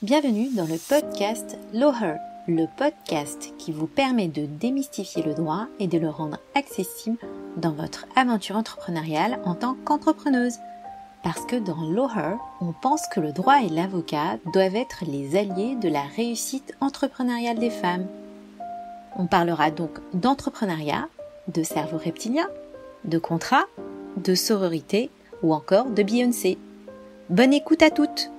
Bienvenue dans le podcast LawHer, le podcast qui vous permet de démystifier le droit et de le rendre accessible dans votre aventure entrepreneuriale en tant qu'entrepreneuse. Parce que dans LawHer, on pense que le droit et l'avocat doivent être les alliés de la réussite entrepreneuriale des femmes. On parlera donc d'entrepreneuriat, de cerveau reptilien, de contrat, de sororité ou encore de Beyoncé. Bonne écoute à toutes!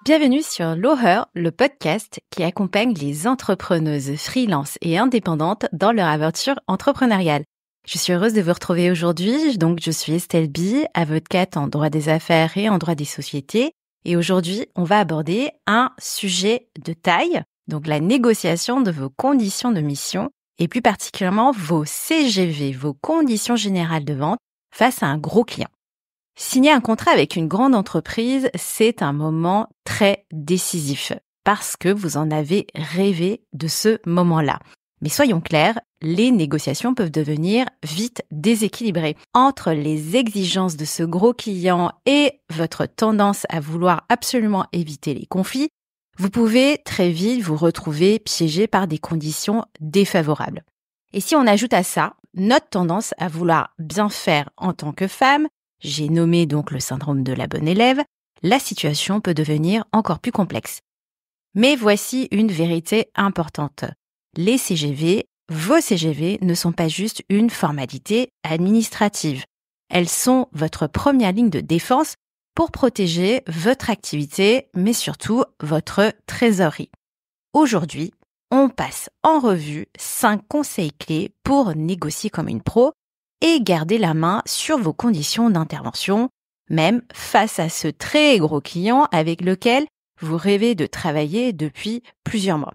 Bienvenue sur LawHer, le podcast qui accompagne les entrepreneuses freelance et indépendantes dans leur aventure entrepreneuriale. Je suis heureuse de vous retrouver aujourd'hui. Donc, je suis Estelle B, avocate en droit des affaires et en droit des sociétés. Et aujourd'hui, on va aborder un sujet de taille, donc la négociation de vos conditions de mission et plus particulièrement vos CGV, vos conditions générales de vente face à un gros client. Signer un contrat avec une grande entreprise, c'est un moment très décisif parce que vous en avez rêvé de ce moment-là. Mais soyons clairs, les négociations peuvent devenir vite déséquilibrées entre les exigences de ce gros client et votre tendance à vouloir absolument éviter les conflits. Vous pouvez très vite vous retrouver piégé par des conditions défavorables. Et si on ajoute à ça notre tendance à vouloir bien faire en tant que femme, j'ai nommé donc le syndrome de la bonne élève, la situation peut devenir encore plus complexe. Mais voici une vérité importante. Les CGV, vos CGV ne sont pas juste une formalité administrative. Elles sont votre première ligne de défense pour protéger votre activité, mais surtout votre trésorerie. Aujourd'hui, on passe en revue 5 conseils clés pour négocier comme une pro et garder la main sur vos conditions d'intervention, même face à ce très gros client avec lequel vous rêvez de travailler depuis plusieurs mois.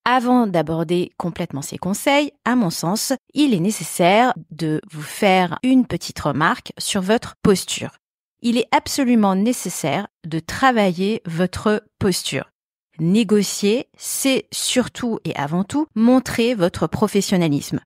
Avant d'aborder complètement ces conseils, à mon sens, il est nécessaire de vous faire une petite remarque sur votre posture. Il est absolument nécessaire de travailler votre posture. Négocier, c'est surtout et avant tout montrer votre professionnalisme.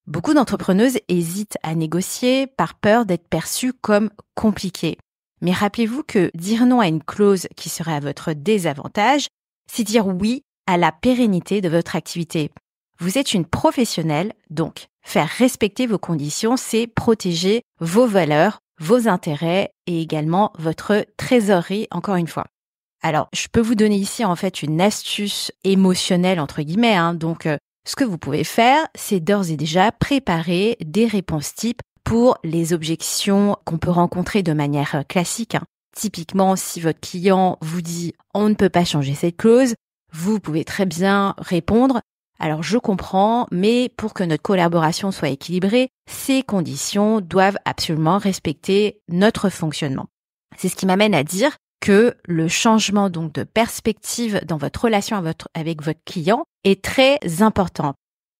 Beaucoup d'entrepreneuses hésitent à négocier par peur d'être perçues comme compliquées. Mais rappelez-vous que dire non à une clause qui serait à votre désavantage, c'est dire oui à la pérennité de votre activité. Vous êtes une professionnelle, donc faire respecter vos conditions, c'est protéger vos valeurs, vos intérêts et également votre trésorerie, encore une fois. Alors, je peux vous donner ici en fait une astuce émotionnelle entre guillemets, donc ce que vous pouvez faire, c'est d'ores et déjà préparer des réponses types pour les objections qu'on peut rencontrer de manière classique. Typiquement, si votre client vous dit « on ne peut pas changer cette clause », vous pouvez très bien répondre « alors je comprends, mais pour que notre collaboration soit équilibrée, ces conditions doivent absolument respecter notre fonctionnement ». C'est ce qui m'amène à dire que le changement donc de perspective dans votre relation avec votre client est très important.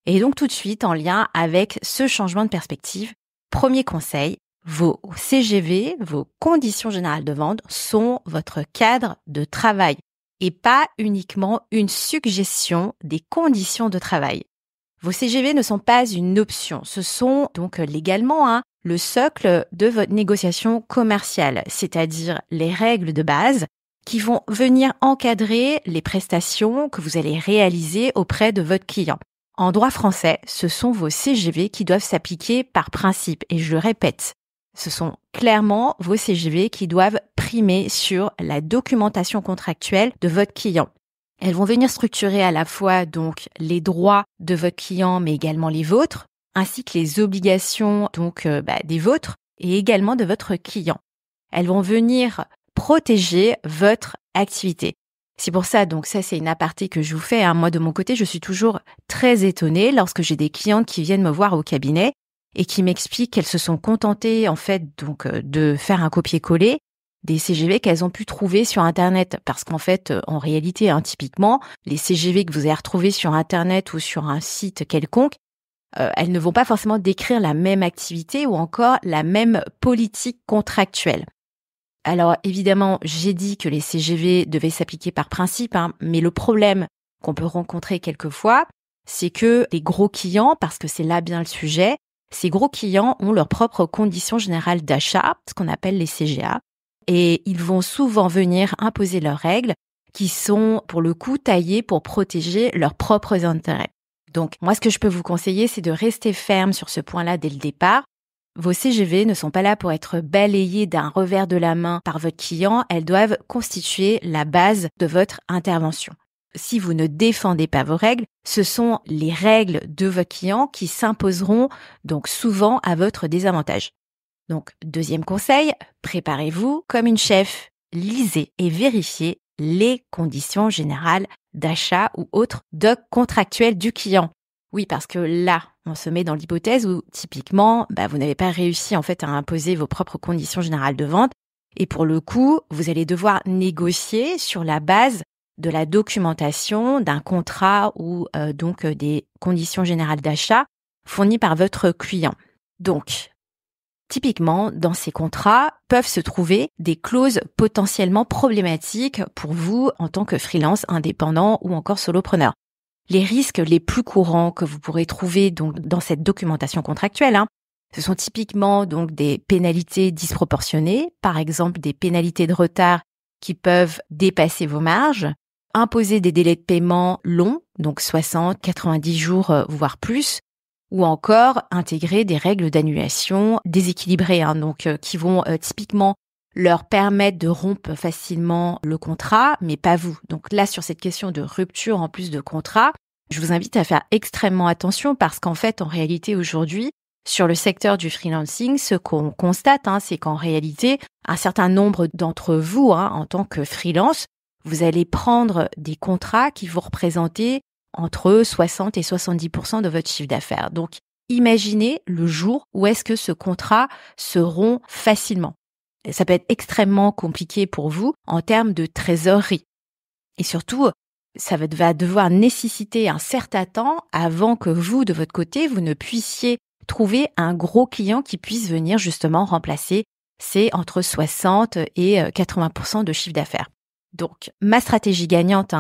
Et donc tout de suite, en lien avec ce changement de perspective, premier conseil, vos CGV, vos conditions générales de vente, sont votre cadre de travail et pas uniquement une suggestion des conditions de travail. Vos CGV ne sont pas une option, ce sont donc légalement le socle de votre négociation commerciale, c'est-à-dire les règles de base qui vont venir encadrer les prestations que vous allez réaliser auprès de votre client. En droit français, ce sont vos CGV qui doivent s'appliquer par principe, et je le répète, ce sont clairement vos CGV qui doivent primer sur la documentation contractuelle de votre client. Elles vont venir structurer à la fois donc les droits de votre client, mais également les vôtres, ainsi que les obligations donc des vôtres et également de votre client. Elles vont venir protéger votre activité. C'est pour ça, donc ça c'est une aparté que je vous fais. Moi de mon côté, je suis toujours très étonnée lorsque j'ai des clientes qui viennent me voir au cabinet et qui m'expliquent qu'elles se sont contentées en fait donc de faire un copier-coller des CGV qu'elles ont pu trouver sur Internet. Parce qu'en fait, en réalité, typiquement, les CGV que vous allez retrouver sur Internet ou sur un site quelconque, elles ne vont pas forcément décrire la même activité ou encore la même politique contractuelle. Alors évidemment, j'ai dit que les CGV devaient s'appliquer par principe, mais le problème qu'on peut rencontrer quelquefois, c'est que les gros clients, parce que c'est là bien le sujet, ces gros clients ont leurs propres conditions générales d'achat, ce qu'on appelle les CGA. et ils vont souvent venir imposer leurs règles qui sont, pour le coup, taillées pour protéger leurs propres intérêts. Donc, moi, ce que je peux vous conseiller, c'est de rester ferme sur ce point-là dès le départ. Vos CGV ne sont pas là pour être balayées d'un revers de la main par votre client, elles doivent constituer la base de votre intervention. Si vous ne défendez pas vos règles, ce sont les règles de votre client qui s'imposeront donc souvent à votre désavantage. Donc, deuxième conseil, préparez-vous comme une chef. Lisez et vérifiez les conditions générales d'achat ou autres docs contractuels du client. Oui, parce que là, on se met dans l'hypothèse où, typiquement, vous n'avez pas réussi en fait à imposer vos propres conditions générales de vente. Et pour le coup, vous allez devoir négocier sur la base de la documentation d'un contrat ou donc des conditions générales d'achat fournies par votre client. Donc, typiquement, dans ces contrats peuvent se trouver des clauses potentiellement problématiques pour vous en tant que freelance indépendant ou encore solopreneur. Les risques les plus courants que vous pourrez trouver donc dans cette documentation contractuelle, ce sont typiquement donc des pénalités disproportionnées, par exemple des pénalités de retard qui peuvent dépasser vos marges, imposer des délais de paiement longs, donc 60, 90 jours, voire plus, ou encore intégrer des règles d'annulation déséquilibrées, qui vont typiquement leur permettre de rompre facilement le contrat, mais pas vous. Donc là, sur cette question de rupture en plus de contrat, je vous invite à faire extrêmement attention parce qu'en fait, en réalité, aujourd'hui, sur le secteur du freelancing, ce qu'on constate, c'est qu'en réalité, un certain nombre d'entre vous, en tant que freelance, vous allez prendre des contrats qui vont représenter entre 60 et 70% de votre chiffre d'affaires. Donc, imaginez le jour où est-ce que ce contrat se rompt facilement. Ça peut être extrêmement compliqué pour vous en termes de trésorerie. Et surtout, ça va devoir nécessiter un certain temps avant que vous, de votre côté, vous ne puissiez trouver un gros client qui puisse venir justement remplacer ces entre 60 et 80% de chiffre d'affaires. Donc, ma stratégie gagnante,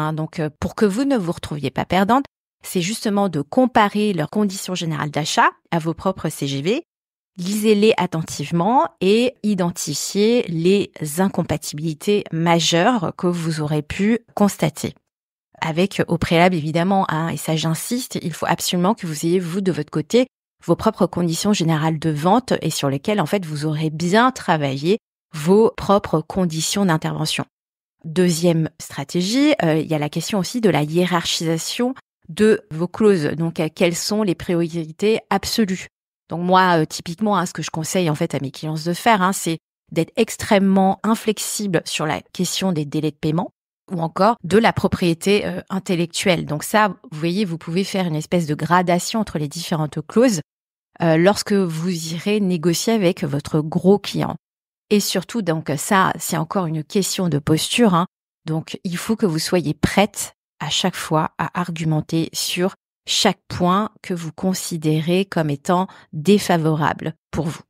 pour que vous ne vous retrouviez pas perdante, c'est justement de comparer leurs conditions générales d'achat à vos propres CGV. Lisez-les attentivement et identifiez les incompatibilités majeures que vous aurez pu constater. Avec au préalable évidemment, et ça j'insiste, il faut absolument que vous ayez vous de votre côté vos propres conditions générales de vente et sur lesquelles en fait vous aurez bien travaillé vos propres conditions d'intervention. Deuxième stratégie, il y a la question aussi de la hiérarchisation de vos clauses. Donc quelles sont les priorités absolues? Donc moi, typiquement, ce que je conseille en fait à mes clients de faire, c'est d'être extrêmement inflexible sur la question des délais de paiement ou encore de la propriété intellectuelle. Donc ça, vous voyez, vous pouvez faire une espèce de gradation entre les différentes clauses lorsque vous irez négocier avec votre gros client. Et surtout, donc ça, c'est encore une question de posture. Donc il faut que vous soyez prête à chaque fois à argumenter sur chaque point que vous considérez comme étant défavorable pour vous.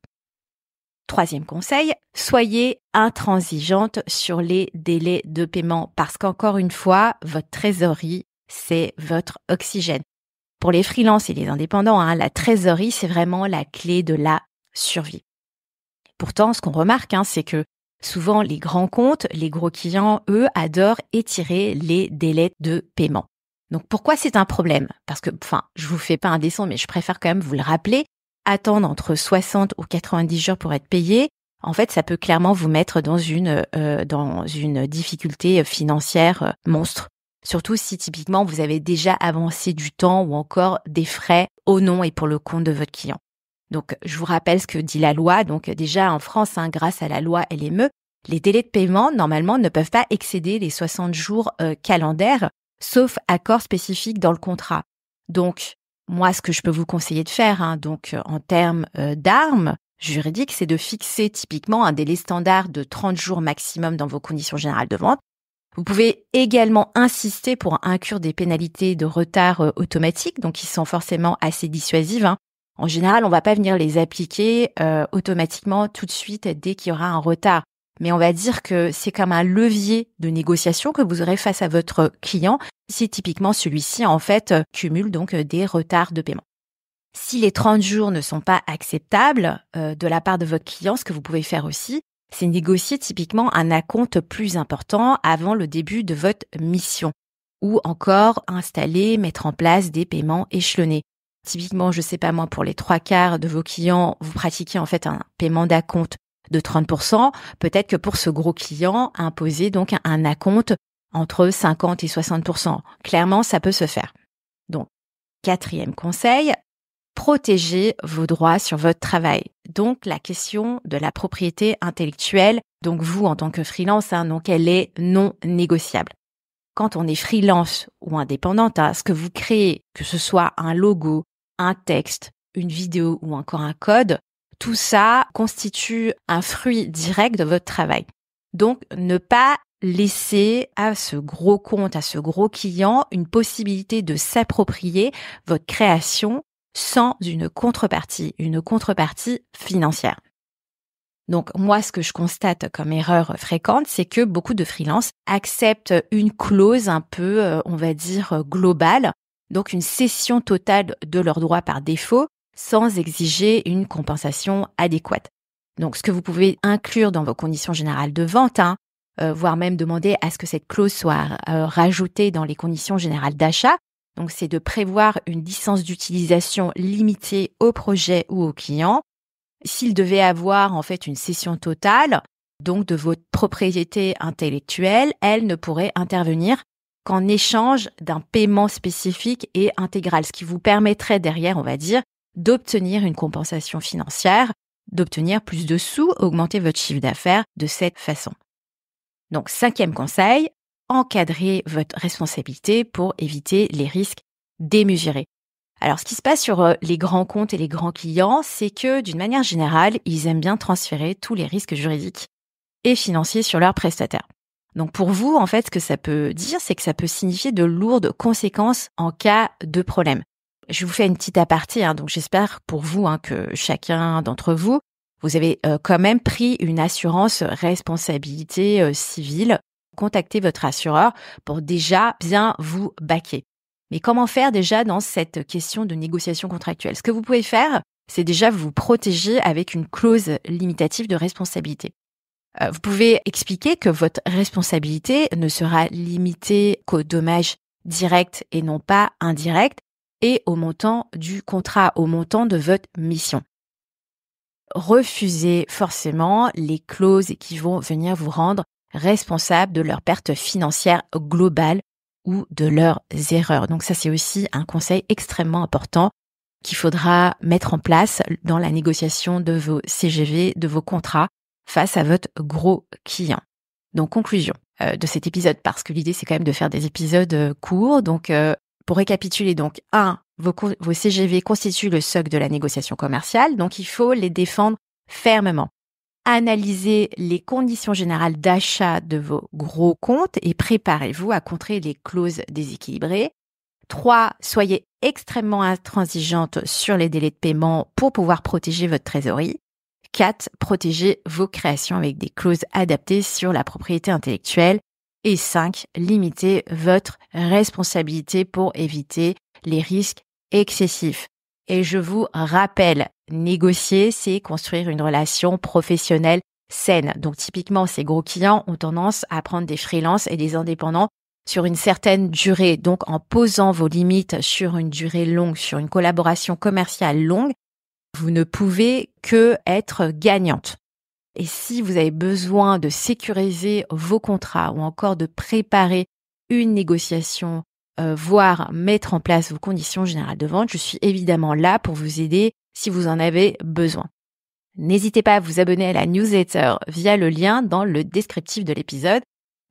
Troisième conseil, soyez intransigeante sur les délais de paiement parce qu'encore une fois, votre trésorerie, c'est votre oxygène. Pour les freelances et les indépendants, la trésorerie, c'est vraiment la clé de la survie. Pourtant, ce qu'on remarque, c'est que souvent les grands comptes, les gros clients, eux, adorent étirer les délais de paiement. Donc pourquoi c'est un problème? Parce que, je vous fais pas un dessin, mais je préfère quand même vous le rappeler. Attendre entre 60 ou 90 jours pour être payé, en fait, ça peut clairement vous mettre dans une difficulté financière monstre. Surtout si typiquement vous avez déjà avancé du temps ou encore des frais au nom et pour le compte de votre client. Donc, je vous rappelle ce que dit la loi. Donc, déjà en France, grâce à la loi LME, les délais de paiement, normalement, ne peuvent pas excéder les 60 jours calendaires, sauf accord spécifique dans le contrat. Donc, moi, ce que je peux vous conseiller de faire, en termes d'armes juridiques, c'est de fixer typiquement un délai standard de 30 jours maximum dans vos conditions générales de vente. Vous pouvez également insister pour inclure des pénalités de retard automatiques, donc qui sont forcément assez dissuasives. En général, on va pas venir les appliquer automatiquement tout de suite dès qu'il y aura un retard. Mais on va dire que c'est comme un levier de négociation que vous aurez face à votre client si typiquement celui-ci en fait cumule donc des retards de paiement. Si les 30 jours ne sont pas acceptables de la part de votre client, ce que vous pouvez faire aussi, c'est négocier typiquement un acompte plus important avant le début de votre mission ou encore installer, mettre en place des paiements échelonnés. Typiquement, je sais pas moi, pour les 3/4 de vos clients, vous pratiquez en fait un paiement d'acompte de 30%. Peut-être que pour ce gros client, imposer donc un acompte entre 50 et 60%. Clairement, ça peut se faire. Donc, 4e conseil, protégez vos droits sur votre travail. Donc, la question de la propriété intellectuelle, donc vous en tant que freelance, donc elle est non négociable. Quand on est freelance ou indépendante, ce que vous créez, que ce soit un logo, un texte, une vidéo ou encore un code, tout ça constitue un fruit direct de votre travail. Donc, ne pas laisser à ce gros compte, à ce gros client, une possibilité de s'approprier votre création sans une contrepartie financière. Donc, moi, ce que je constate comme erreur fréquente, c'est que beaucoup de freelances acceptent une clause un peu, on va dire, globale, donc une cession totale de leurs droits par défaut, sans exiger une compensation adéquate. Donc, ce que vous pouvez inclure dans vos conditions générales de vente, voire même demander à ce que cette clause soit rajoutée dans les conditions générales d'achat, donc c'est de prévoir une licence d'utilisation limitée au projet ou au client. S'il devait avoir en fait une cession totale, donc de votre propriété intellectuelle, elle ne pourrait intervenir qu'en échange d'un paiement spécifique et intégral, ce qui vous permettrait derrière, on va dire, d'obtenir une compensation financière, d'obtenir plus de sous, augmenter votre chiffre d'affaires de cette façon. Donc, 5e conseil, encadrez votre responsabilité pour éviter les risques démesurés. Alors, ce qui se passe sur les grands comptes et les grands clients, c'est que d'une manière générale, ils aiment bien transférer tous les risques juridiques et financiers sur leurs prestataires. Donc, pour vous, en fait, ce que ça peut dire, c'est que ça peut signifier de lourdes conséquences en cas de problème. Je vous fais une petite aparté, donc j'espère pour vous que chacun d'entre vous, vous avez quand même pris une assurance responsabilité civile. Contactez votre assureur pour déjà bien vous baquer. Mais comment faire déjà dans cette question de négociation contractuelle ? Ce que vous pouvez faire, c'est déjà vous protéger avec une clause limitative de responsabilité. Vous pouvez expliquer que votre responsabilité ne sera limitée qu'aux dommages directs et non pas indirects et au montant du contrat, au montant de votre mission. Refusez forcément les clauses qui vont venir vous rendre responsable de leur perte financière globale ou de leurs erreurs. Donc ça, c'est aussi un conseil extrêmement important qu'il faudra mettre en place dans la négociation de vos CGV, de vos contrats face à votre gros client. Donc, conclusion de cet épisode, parce que l'idée, c'est quand même de faire des épisodes courts. Donc, pour récapituler, donc, 1, vos CGV constituent le socle de la négociation commerciale, donc il faut les défendre fermement. Analysez les conditions générales d'achat de vos gros comptes et préparez-vous à contrer les clauses déséquilibrées. 3, soyez extrêmement intransigeante sur les délais de paiement pour pouvoir protéger votre trésorerie. 4, protégez vos créations avec des clauses adaptées sur la propriété intellectuelle. Et 5, limitez votre responsabilité pour éviter les risques excessifs. Et je vous rappelle, négocier, c'est construire une relation professionnelle saine. Donc typiquement, ces gros clients ont tendance à prendre des freelances et des indépendants sur une certaine durée. Donc en posant vos limites sur une durée longue, sur une collaboration commerciale longue, vous ne pouvez que être gagnante. Et si vous avez besoin de sécuriser vos contrats ou encore de préparer une négociation, voire mettre en place vos conditions générales de vente, je suis évidemment là pour vous aider si vous en avez besoin. N'hésitez pas à vous abonner à la newsletter via le lien dans le descriptif de l'épisode.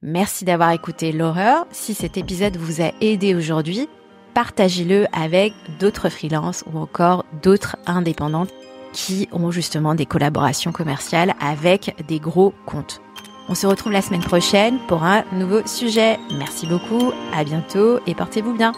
Merci d'avoir écouté l'horreur. Si cet épisode vous a aidé aujourd'hui, partagez-le avec d'autres freelances ou encore d'autres indépendantes qui ont justement des collaborations commerciales avec des gros comptes. On se retrouve la semaine prochaine pour un nouveau sujet. Merci beaucoup, à bientôt et portez-vous bien.